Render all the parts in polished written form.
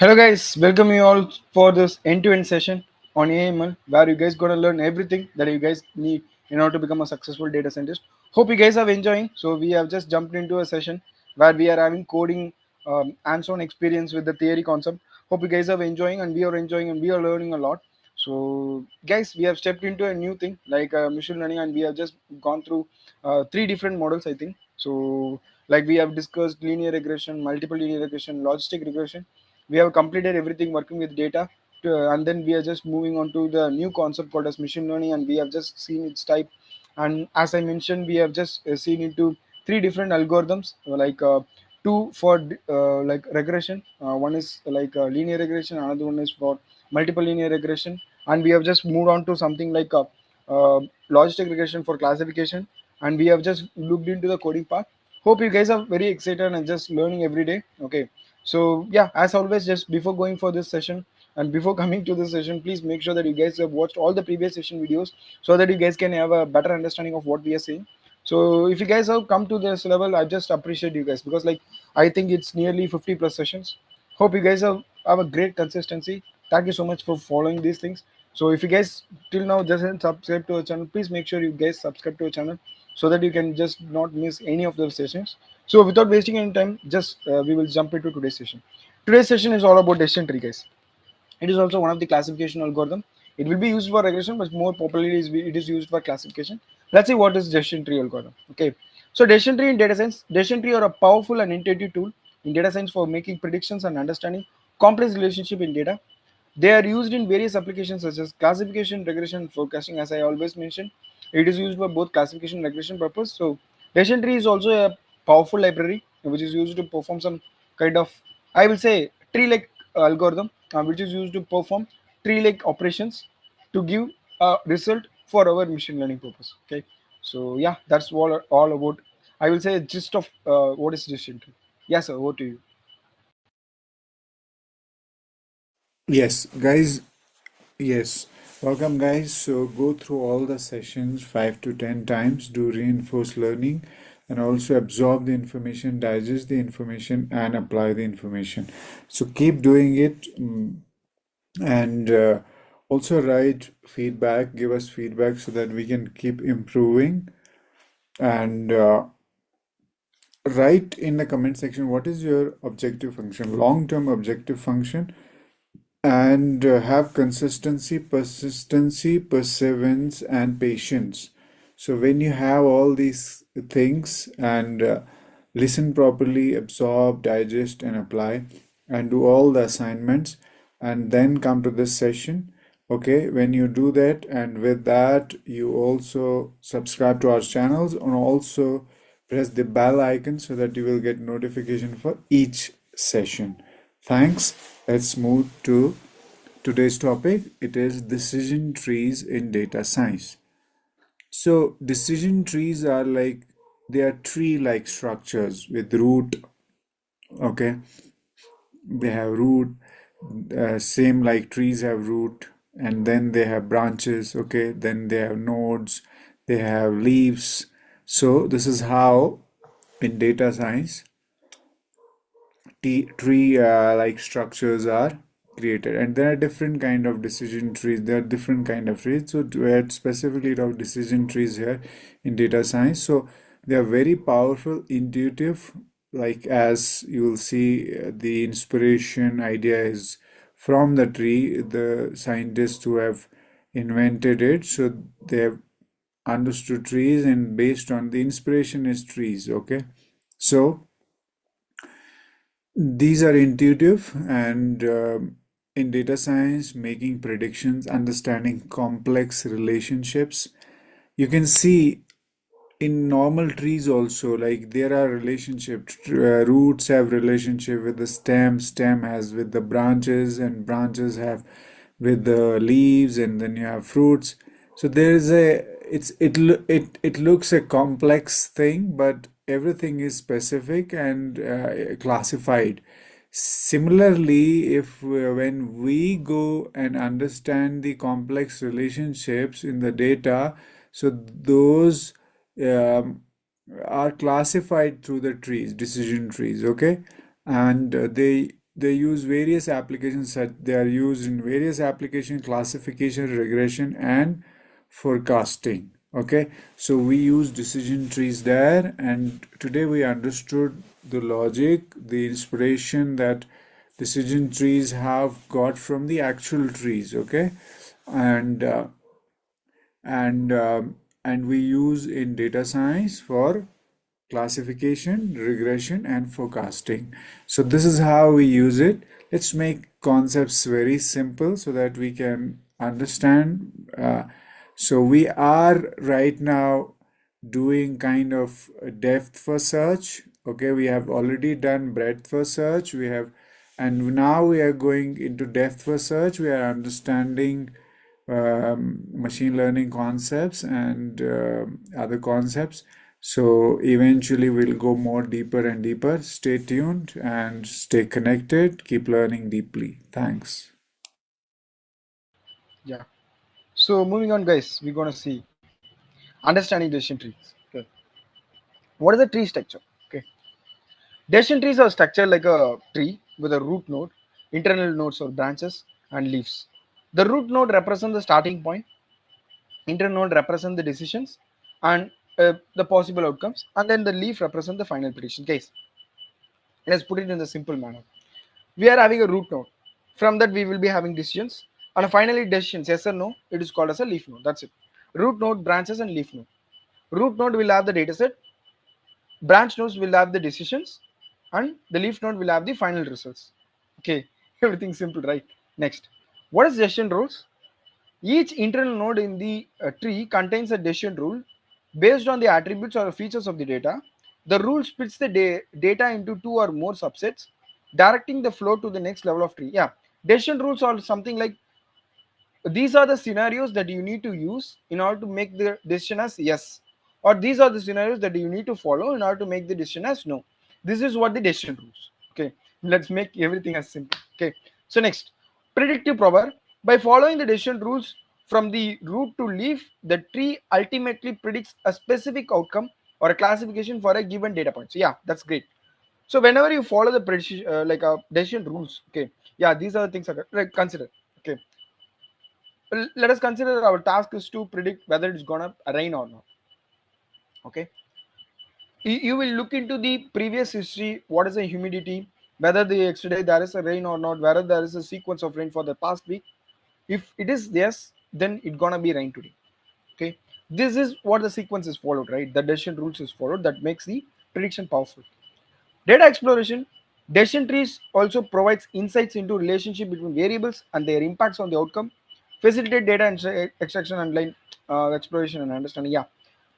Hello guys, welcome you all for this end-to-end session on AIML where you guys gonna learn everything that you guys need in order to become a successful data scientist. Hope you guys are enjoying. So we have just jumped into a session where we are having coding hands-on experience with the theory concept. Hope you guys are enjoying and we are learning a lot. So guys, we have stepped into a new thing like machine learning and we have just gone through three different models I think. So like we have discussed linear regression, multiple linear regression, logistic regression. We have completed everything working with data and then we are just moving on to the new concept called as machine learning, and we have just seen its type. And as I mentioned, we have just seen into three different algorithms like two for like regression, one is like linear regression, another one is for multiple linear regression, and we have just moved on to something like uh, logistic regression for classification, and we have just looked into the coding part. Hope you guys are very excited and just learning every day. Okay, so yeah, as always, just before going for this session and before coming to this session, please make sure that you guys have watched all the previous session videos so that you guys can have a better understanding of what we are saying. So if you guys have come to this level, I just appreciate you guys because like I think it's nearly 50 plus sessions. Hope you guys have a great consistency. Thank you so much for following these things. So if you guys till now doesn't subscribe to our channel, please make sure you guys subscribe to our channel so that you can just not miss any of those sessions. So without wasting any time, just we will jump into today's session. Today's session is all about decision tree, guys. It is also one of the classification algorithm. It will be used for regression, but more popularly it is used for classification. Let's see what is decision tree algorithm. Okay, so decision tree in data science, decision tree are a powerful and intuitive tool in data science for making predictions and understanding complex relationship in data. They are used in various applications such as classification, regression, forecasting. As I always mention, it is used for both classification and regression purpose. So decision tree is also a powerful library which is used to perform some kind of, I will say, tree-like algorithm which is used to perform tree-like operations to give a result for our machine learning purpose. Okay, so yeah, that's all about. I will say a gist of what is decision tree. Yes, sir. Over to you. Yes, guys. Yes, welcome, guys. So go through all the sessions 5 to 10 times, do reinforce learning, and also absorb the information, digest the information, and apply the information. So keep doing it, and also write feedback, give us feedback so that we can keep improving. And write in the comment section what is your objective function, long-term objective function, and have consistency, persistency, perseverance, and patience. So when you have all these things and listen properly, absorb, digest, and apply, and do all the assignments, and then come to this session. Okay, when you do that, and with that, you also subscribe to our channels and also press the bell icon so that you will get notification for each session. Thanks. Let's move to today's topic. It is decision trees in data science. So decision trees are like they are tree-like structures with root. Okay, they have root. Same like trees have root, and then they have branches. Okay, then they have nodes. They have leaves. So this is how in data science tree like structures are created, and there are different kind of decision trees. There are different kind of trees, so to add specifically of decision trees here in data science. So they are very powerful, intuitive, like as you will see, the inspiration idea is from the tree, the scientists who have invented it. So they have understood trees, and based on the inspiration is trees. Okay, so these are intuitive, and in data science, making predictions, understanding complex relationships. You can see in normal trees also, like there are relationships. Roots have relationship with the stem has with the branches, and branches have with the leaves, and then you have fruits. So there is a it looks a complex thing, but everything is specific and classified. Similarly, if when we go and understand the complex relationships in the data, so those um, are classified through the trees, decision trees. Okay, and they use various applications such they are used in various application classification, regression, and forecasting. Okay, so we use decision trees there, and today we understood the logic, the inspiration that decision trees have got from the actual trees. Okay, and and and we use in data science for classification, regression, and forecasting. So this is how we use it. Let's make concepts very simple so that we can understand. So we are right now doing kind of a depth first search. Okay, we have already done breadth first search. And now we are going into depth first search. We are understanding machine learning concepts and other concepts. So eventually we'll go more deeper and deeper. Stay tuned and stay connected. Keep learning deeply. Thanks. Yeah. So moving on, guys, we're gonna see understanding decision trees. Okay. What is a tree structure? Okay. Decision trees are structured like a tree with a root node, internal nodes or branches, and leaves. The root node represents the starting point, internal node represents the decisions and the possible outcomes, and then the leaf represents the final prediction case. Let's put it in the simple manner. We are having a root node. From that, we will be having decisions, and finally, decisions yes or no. It is called as a leaf node. That's it. Root node, branches, and leaf node. Root node will have the dataset, branch nodes will have the decisions, and the leaf node will have the final results. Okay, everything simple, right? Next, what is decision rules? Each internal node in the tree contains a decision rule based on the attributes or features of the data. The rule splits the data into two or more subsets, directing the flow to the next level of tree. Yeah, decision rules are something like these are the scenarios that you need to use in order to make the decision as yes, or these are the scenarios that you need to follow in order to make the decision as no. This is what the decision rules. Okay, let's make everything as simple. Okay, so next, predictive power. By following the decision rules from the root to leaf, the tree ultimately predicts a specific outcome or a classification for a given data point. So yeah, that's great. So whenever you follow the precision like decision rules, okay, yeah, these are the things that like consider. Okay, let us consider our task is to predict whether it's gonna rain or not. Okay, you will look into the previous history, what is the humidity, whether the yesterday there is a rain or not, whether there is a sequence of rain for the past week. If it is yes, then it's gonna be rain today. Okay, this is what the sequence is followed, right? The decision rules is followed that makes the prediction powerful. Data exploration. Decision trees also provides insights into relationship between variables and their impacts on the outcome, facilitate data extraction and line exploration and understanding. Yeah,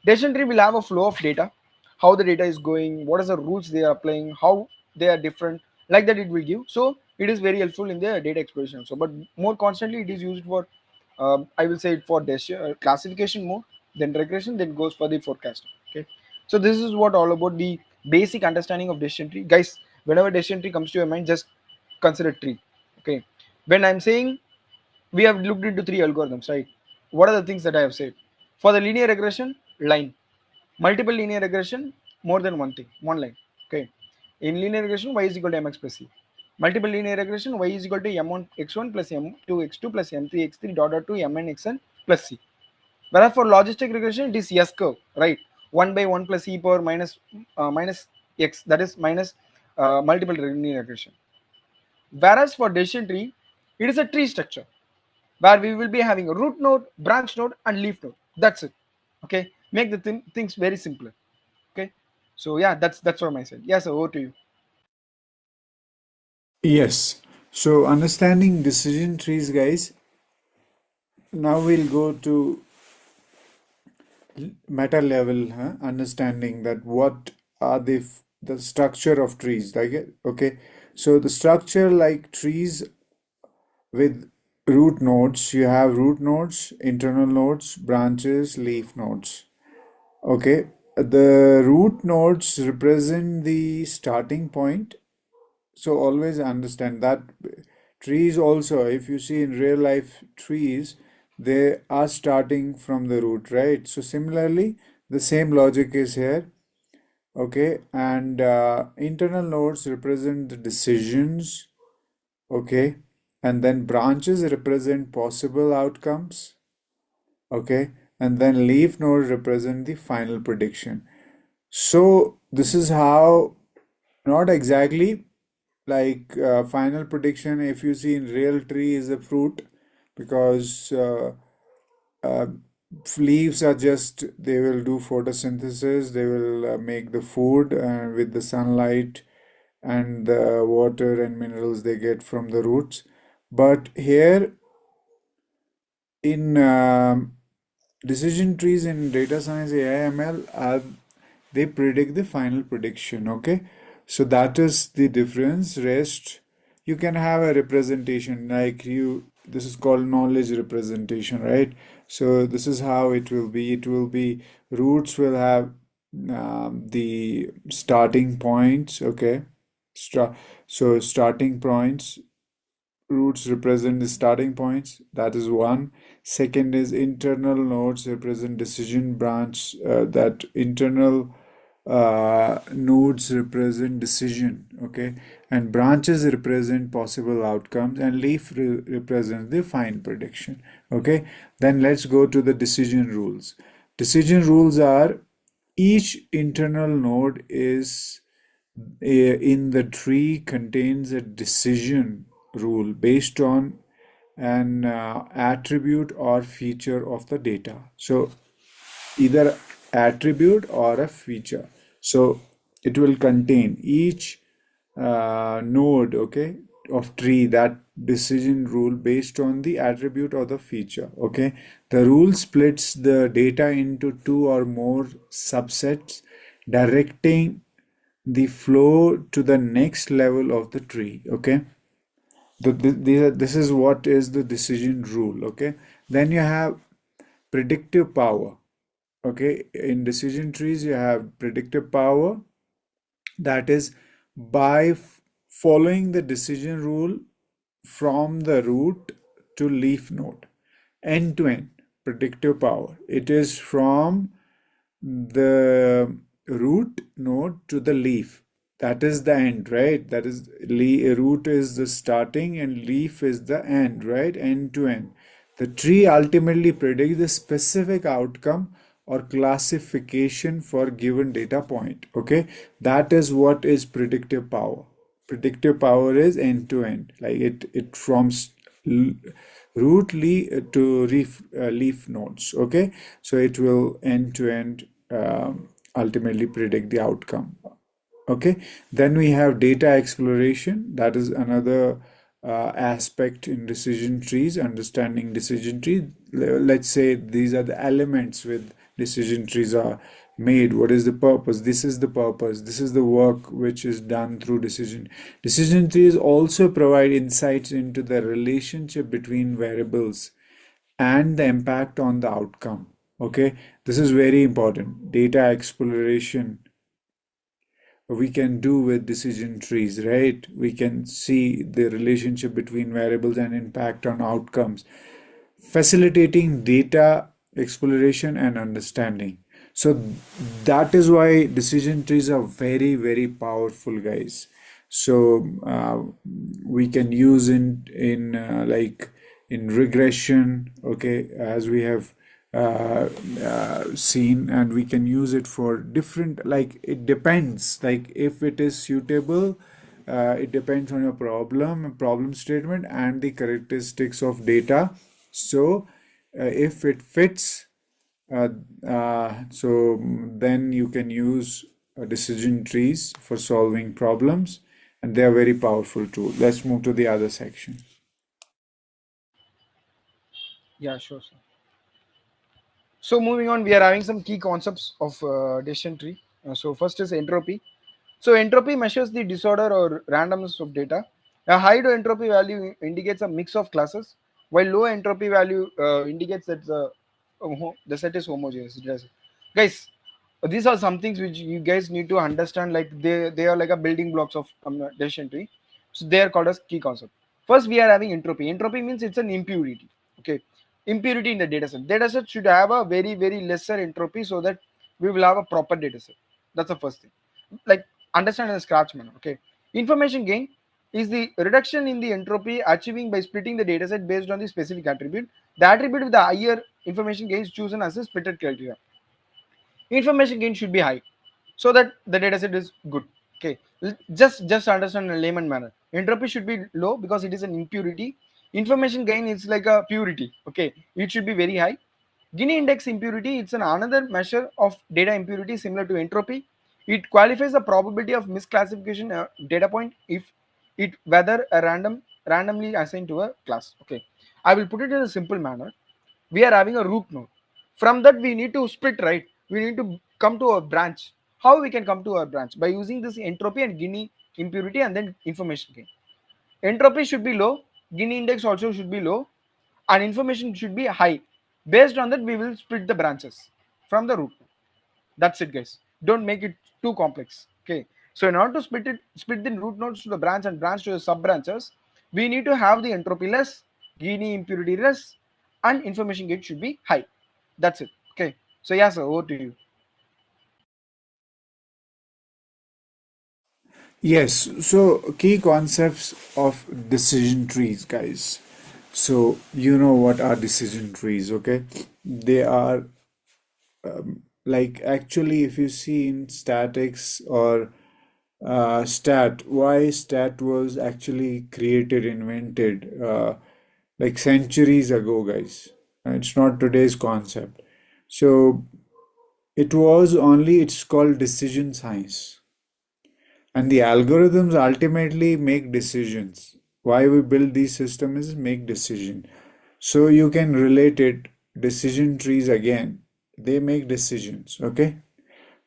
decision tree will have a flow of data, how the data is going, what are the rules they are applying, how they are different, like that it will give. So it is very helpful in the data exploration. So, but more constantly it is used for, I will say it for classification more, then regression, then goes for the forecasting. Okay, so this is what all about the basic understanding of decision tree, guys. Whenever decision tree comes to your mind, just consider tree. Okay, when I'm saying we have looked into three algorithms, right? What are the things that I have said? For the linear regression, line. Multiple linear regression, more than one thing, one line. Okay, in linear regression, y is equal to mx plus c. Multiple linear regression, y is equal to m1 x1 plus m2 x2 plus m3 x3 dot dot to mn xn plus c. Whereas for logistic regression, it is S curve, right? 1 by 1 plus e power minus x, that is minus multiple linear regression. Whereas for decision tree, it is a tree structure where we will be having a root node, branch node, and leaf node. That's it. Okay, make the things very simpler. Okay, so yeah, that's what I said. Yes, over to you. Yes. So understanding decision trees, guys. Now we'll go to meta level, huh? Understanding that what are the structure of trees. Like okay, so the structure like trees with root nodes, you have root nodes, internal nodes, branches, leaf nodes. Okay, the root nodes represent the starting point. So always understand that trees also, if you see in real life trees, they are starting from the root, right? So similarly, the same logic is here. Okay, and internal nodes represent the decisions. Okay, and then branches represent possible outcomes. Okay, and then leaf nodes represent the final prediction. So this is how, not exactly like final prediction. If you see in real tree is a fruit, because uh, leaves are just, they will do photosynthesis, they will make the food with the sunlight and the water and minerals they get from the roots. But here in decision trees in data science, AIML, they predict the final prediction. Okay, so that is the difference. Rest, you can have a representation like you. This is called knowledge representation, right? So this is how it will be. It will be roots will have the starting points. Okay, so starting points, roots represent the starting points. That is one. Second is internal nodes represent decision branch. That internal nodes represent decision. Okay, and branches represent possible outcomes, and leaf represents the fine prediction. Okay, then let's go to the decision rules. Decision rules are, each internal node is in the tree contains a decision rule based on an attribute or feature of the data. So either attribute or a feature. So it will contain each node, okay, of tree, that decision rule based on the attribute or the feature. Okay, the rule splits the data into two or more subsets, directing the flow to the next level of the tree. Okay, this is what is the decision rule. Okay, then you have predictive power. Okay, in decision trees you have predictive power, that is by following the decision rule from the root to leaf node, end to end. Predictive power, it is from the root node to the leaf. That is the end, right? That is, root is the starting and leaf is the end, right? End to end. The tree ultimately predicts the specific outcome or classification for given data point. Okay, that is what is predictive power. Predictive power is end to end, like it from root to leaf nodes. Okay, so it will end to end ultimately predict the outcome. Okay, then we have data exploration. That is another aspect in decision trees, understanding decision tree. Let's say these are the elements with decision trees are made. What is the purpose? This is the purpose. This is the work which is done through decision trees. Also provide insights into the relationship between variables and the impact on the outcome. Okay, this is very important. Data exploration we can do with decision trees, right? We can see the relationship between variables and impact on outcomes, facilitating data exploration and understanding. So that is why decision trees are very, very powerful, guys. So we can use in like in regression, okay, as we have seen, and we can use it for different, like it depends, like if it is suitable, it depends on your problem statement and the characteristics of data. So if it fits, uh, then you can use decision trees for solving problems, and they are very powerful too. Let's move to the other section. Yeah, sure, sir. So moving on, we are having some key concepts of decision tree. So first is entropy. So entropy measures the disorder or randomness of data. A high entropy value indicates a mix of classes, while low entropy value indicates that the set is homogeneous. Guys, these are some things which you guys need to understand. Like they are like a building blocks of decision tree. So they are called as key concept. First, we are having entropy. Entropy means it's an impurity. Okay, impurity in the data set. Data set should have a very lesser entropy so that we will have a proper data set. That's the first thing. Like understand in a scratch manner. Okay, information gain. is the reduction in the entropy achieving by splitting the dataset based on the specific attribute. The attribute with the higher information gain is chosen as a splitted criteria. Information gain should be high so that the dataset is good. Okay, just understand in a layman manner. Entropy should be low because it is an impurity. Information gain is like a purity. Okay, it should be very high. Gini index impurity, it's another measure of data impurity similar to entropy. It qualifies the probability of misclassification data point if it whether a randomly assigned to a class. Okay, I will put it in a simple manner. We are having a root node. From that we need to split, right? We need to come to a branch. How we can come to our branch? By using this entropy and Gini impurity and then information gain. Entropy should be low, Gini index also should be low, and information should be high. Based on that, we will split the branches from the root. That's it, guys. Don't make it too complex. Okay. So in order to split the root nodes to the branch and branch to the sub branches, we need to have the entropy less, Gini impurity less, and information gate should be high. That's it. Okay. So yeah, sir, over to you. Yes, so key concepts of decision trees, guys. So you know what are decision trees, okay? They are like actually if you see in statics or why stat was actually created, invented like centuries ago, guys. It's not today's concept. So it's called decision science. And the algorithms ultimately make decisions. Why we build these systems is make decision. So you can relate it, decision trees again. They make decisions, okay?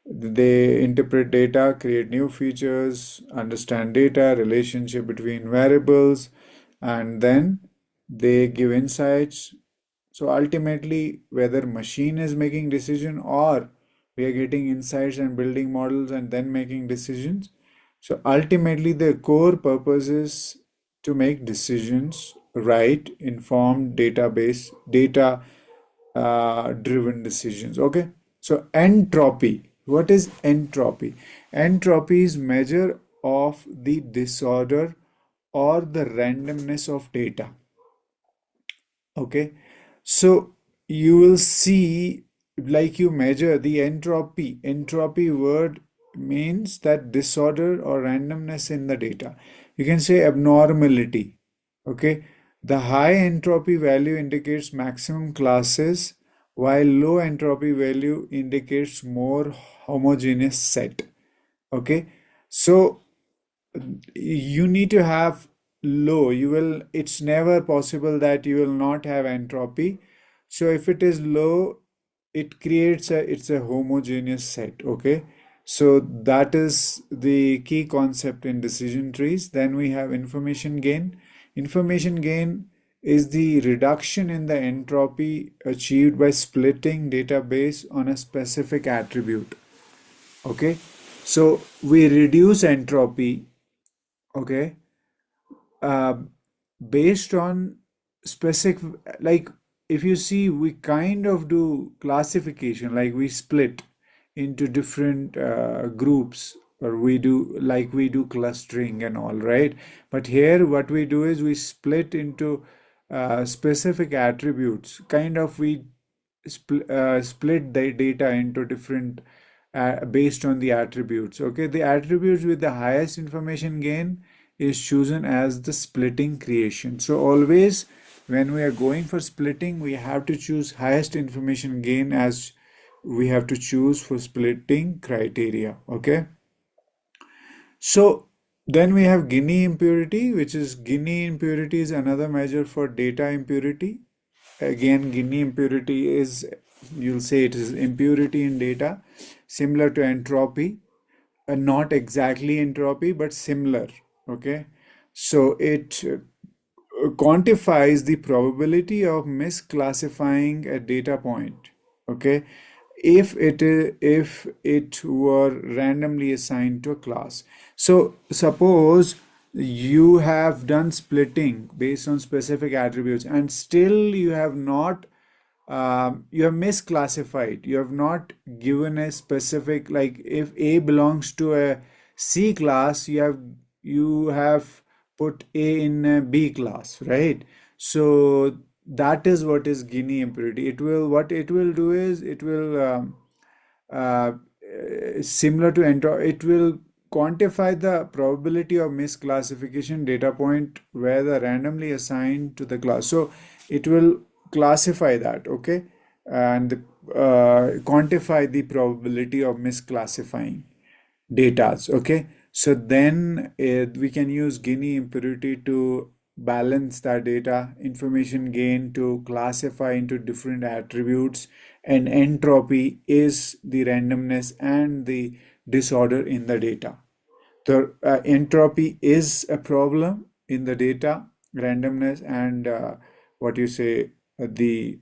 They interpret data, create new features, understand data, relationship between variables, and then they give insights. So ultimately, whether machine is making decision or we are getting insights and building models and then making decisions. So ultimately, the core purpose is to make decisions, right, informed database, data driven decisions. Okay. So entropy. What is entropy? Entropy is measure of the disorder or the randomness of data. Okay, so you will see like you measure the entropy. Entropy word means that disorder or randomness in the data. You can say abnormality. Okay, the high entropy value indicates maximum classes, while low entropy value indicates more homogeneous set. Okay, so you need to have low. It's never possible that you will not have entropy. So if it is low, it's a homogeneous set. Okay, so that is the key concept in decision trees. Then we have information gain. Information gain is the reduction in the entropy achieved by splitting database on a specific attribute. Okay, so we reduce entropy, okay, uh, based on specific, like if you see, we kind of do classification, like we split into different groups, or we do clustering and all, right? But here what we do is we split into specific attributes, kind of we split the data into different based on the attributes. Okay, the attributes with the highest information gain is chosen as the splitting creation. So always when we are going for splitting, we have to choose highest information gain as we have to choose for splitting criteria. Okay, so then we have Gini impurity, which is Gini impurity is another measure for data impurity. Again, Gini impurity is, you'll say it is impurity in data, similar to entropy, not exactly entropy, but similar. Okay, so it quantifies the probability of misclassifying a data point. Okay, if it were randomly assigned to a class. So suppose you have done splitting based on specific attributes and still you have not you have misclassified, you have not given a specific, like if A belongs to a C class, you have put A in B class, right? So that is what is Guinea impurity. What it will do is it will uh, similar to it will quantify the probability of misclassification data point where the randomly assigned to the class. So it will classify that, okay, and quantify the probability of misclassifying datas, okay. So then we can use Gini impurity to balance that data, information gain to classify into different attributes, and entropy is the randomness and the disorder in the data. The entropy is a problem in the data, randomness, and what you say, the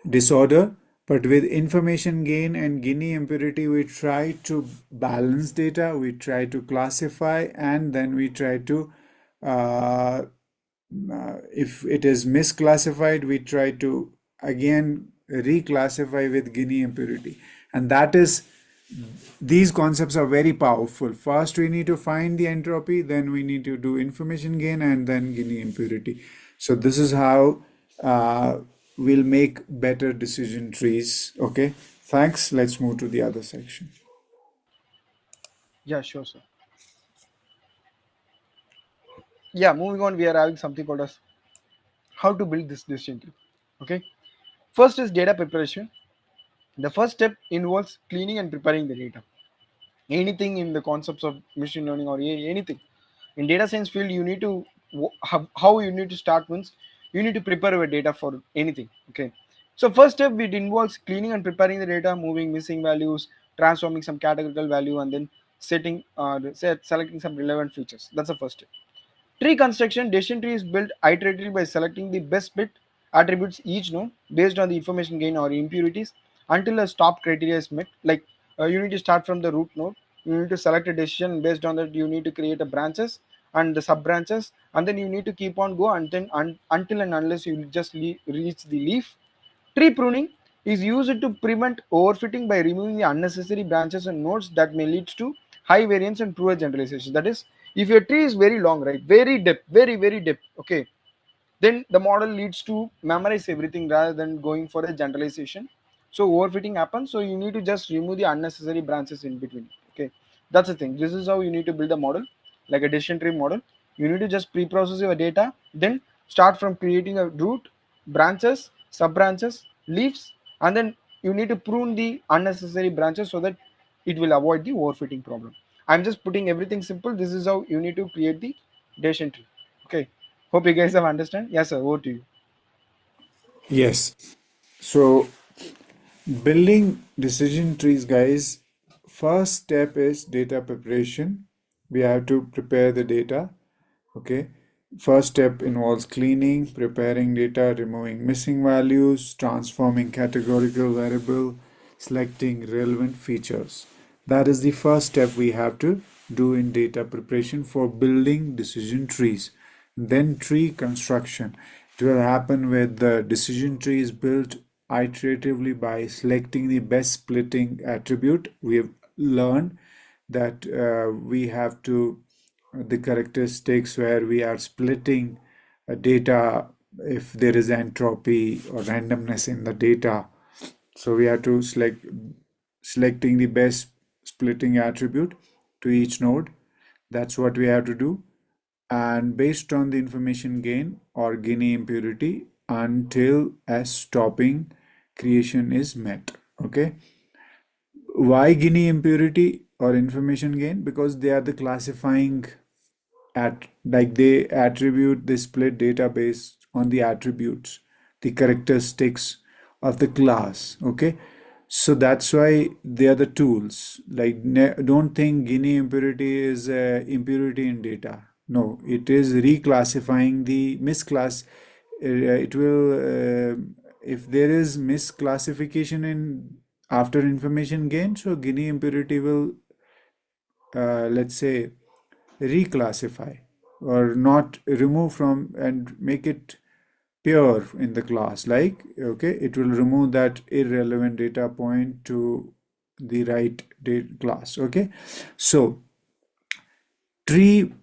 disorder. But with information gain and Gini impurity, we try to balance data, we try to classify, and then we try to, uh, if it is misclassified, we try to again reclassify with Gini impurity. And that is, these concepts are very powerful. First, we need to find the entropy, then we need to do information gain, and then Gini impurity. So this is how we'll make better decision trees. Okay, thanks. Let's move to the other section. Yeah, sure, sir. Yeah, moving on, we are having something called as how to build this decision tree. Okay, first is data preparation. The first step involves cleaning and preparing the data. Anything in the concepts of machine learning or anything in data science field, you need to how you need to start means you need to prepare your data for anything. Okay, so first step, it involves cleaning and preparing the data, moving missing values, transforming some categorical value, and then selecting some relevant features. That's the first step. Tree construction, decision tree is built iteratively by selecting the best fit attributes each node based on the information gain or impurities until a stop criteria is met. Like you need to start from the root node. You need to select a decision based on that. You need to create a branches and the sub branches, and then you need to keep on go until and unless you just reach the leaf. Tree pruning is used to prevent overfitting by removing the unnecessary branches and nodes that may lead to high variance and poor generalization. That is, if your tree is very long, right, very depth, very depth, okay, then the model leads to memorize everything rather than going for a generalization. So overfitting happens. So you need to just remove the unnecessary branches in between. Okay, that's the thing. This is how you need to build a model, like a decision tree model. You need to just pre-process your data, then start from creating a root, branches, sub branches, leaves, and then you need to prune the unnecessary branches so that it will avoid the overfitting problem. I'm just putting everything simple. This is how you need to create the decision tree. Okay. Hope you guys have understand. Yes, sir. Over to you. Yes. So building decision trees, guys, first step is data preparation. We have to prepare the data. Okay. First step involves cleaning, preparing data, removing missing values, transforming categorical variable, selecting relevant features. That is the first step we have to do in data preparation for building decision trees. Then tree construction. It will happen with the decision tree is built iteratively by selecting the best splitting attribute. We have learned that we have to the characteristics where we are splitting data if there is entropy or randomness in the data. So we have to selecting the best splitting attribute to each node. That's what we have to do. And based on the information gain or Gini impurity until a stopping creation is met. Okay. Why Gini impurity or information gain? Because they are the classifying like they attribute the split data based on the attributes, the characteristics of the class. Okay, so that's why they are the tools. Like don't think Gini impurity is impurity in data. No, it is reclassifying the misclass. It will if there is misclassification in after information gain, so Gini impurity will let's say reclassify or not remove from and make it pure in the class, like okay, it will remove that irrelevant data point to the right data class. Okay, so tree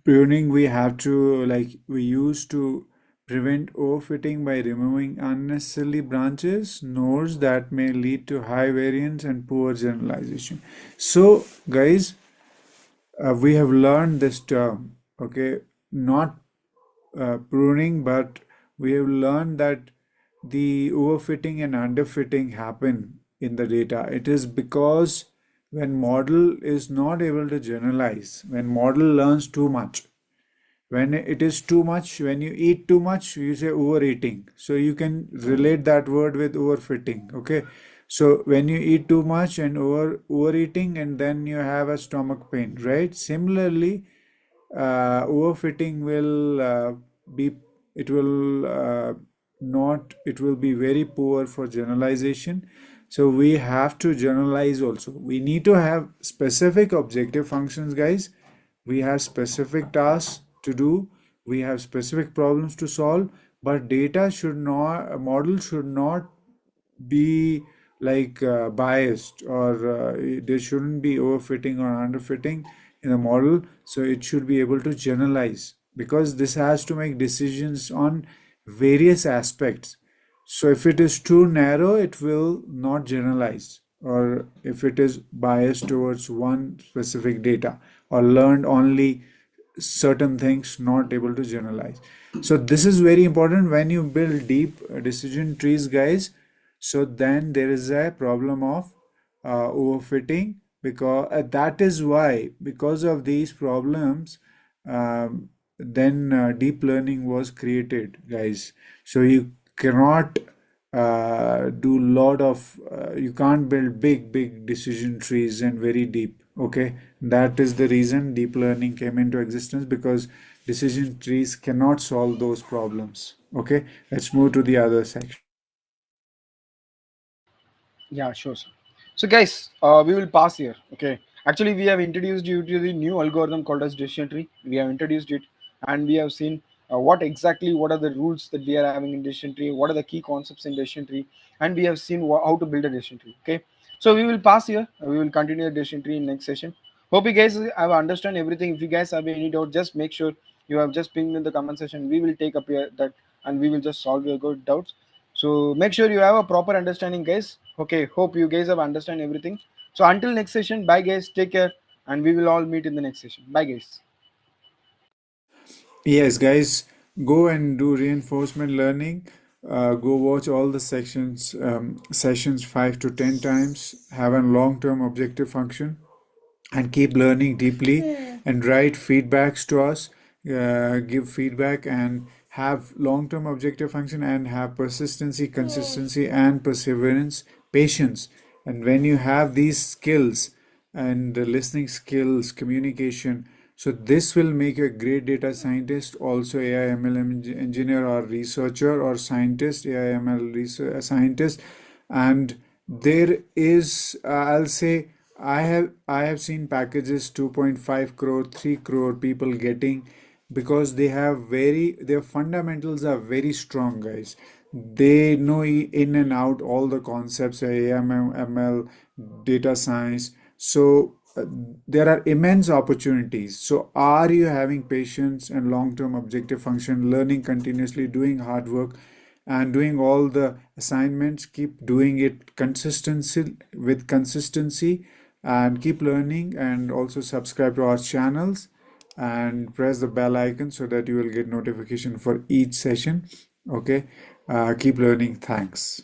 pruning, we have to, like, we used to prevent overfitting by removing unnecessarily branches, nodes that may lead to high variance and poor generalization. So, guys, we have learned this term, okay, not pruning, but we have learned that the overfitting and underfitting happen in the data. It is because when model is not able to generalize, when model learns too much, when it is too much, when you eat too much, you say overeating. So you can relate that word with overfitting. Okay. So when you eat too much and overeating, and then you have a stomach pain, right? Similarly, overfitting will be, it will not, it will be very poor for generalization. So we have to generalize also. We need to have specific objective functions, guys. We have specific tasks to do. We have specific problems to solve, but data should not, a model should not be like biased, or there shouldn't be overfitting or underfitting in a model. So it should be able to generalize, because this has to make decisions on various aspects. So if it is too narrow, it will not generalize, or if it is biased towards one specific data, or learned only certain things, not able to generalize. So this is very important when you build deep decision trees, guys. So then there is a problem of overfitting, because that is why, because of these problems, then deep learning was created, guys. So you cannot do lot of you can't build big decision trees and very deep. Okay, that is the reason deep learning came into existence, because decision trees cannot solve those problems. Okay, let's move to the other section. Yeah, sure, sir. So, guys, we will pass here. Okay. Actually, we have introduced you to the new algorithm called as decision tree. We have introduced it, and we have seen what are the rules that we are having in decision tree, what are the key concepts in decision tree, and we have seen how to build a decision tree. Okay. So we will pass here. We will continue the decision tree in next session. Hope you guys have understand everything. If you guys have any doubt, just make sure you have just pinged in the comment section. We will take up here that, and we will just solve your good doubts. So make sure you have a proper understanding, guys. Okay, hope you guys have understand everything. So until next session, bye guys, take care, and we will all meet in the next session. Bye guys. Yes, guys, go and do reinforcement learning. Go watch all the sessions 5 to 10 times. Have a long-term objective function, and keep learning deeply. And write feedbacks to us. Give feedback, and have long-term objective function, and have persistency, consistency, and perseverance, patience. And when you have these skills, and the listening skills, communication, so this will make you a great data scientist, also AI ML engineer, or researcher, or scientist, AI ML research, scientist. And there is, I'll say, I have seen packages 2.5 crore, 3 crore people getting, because they have very, their fundamentals are very strong, guys. They know in and out all the concepts, AML, data science. So there are immense opportunities. So are you having patience and long-term objective function, learning continuously, doing hard work, and doing all the assignments? Keep doing it consistency, and keep learning, and also subscribe to our channels, and press the bell icon so that you will get notification for each session. Okay, keep learning. Thanks.